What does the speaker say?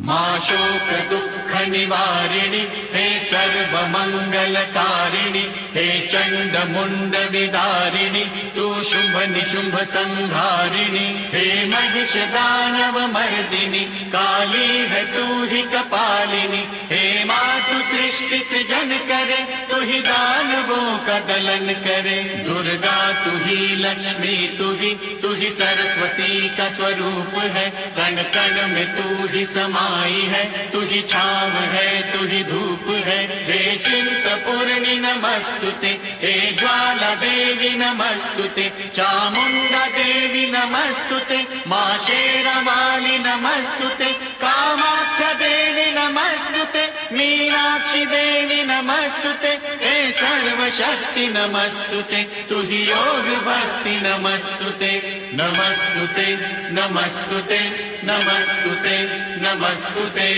मां शोक दुःख निवारिणि हे सर्वमङ्गलकारिणि हे चण्ड मुण्ड विदारिणि तू शुभ निशुम्भ संहारिणि हे महिष दानव मर्दिनि काली है तू ही कपालिनी हे मातु सृष्टि सृजन करे तू ही दानवों का दलन करे दुर्गा तू ही लक्ष्मी तू ही सरस्वती का स्वरूप है कण कण में तू ही समाई है तू ही छाव है तू ही धूप है हे चिंतपूर्णि नमस्तुते हे ज्वाला देवी नमस्तुते चामुंडा देवी नमस्तुते मां शेरावाली नमस्तुते कामाख्या देवी नमस्तुते मीनाक्षी देवी नमस्तुते हे सर्वशक्ति नमस्तुते तू ही योग भक्ति नमस्तुते नमस्तुते नमस्तुते नमस्तुते नमस्तुते।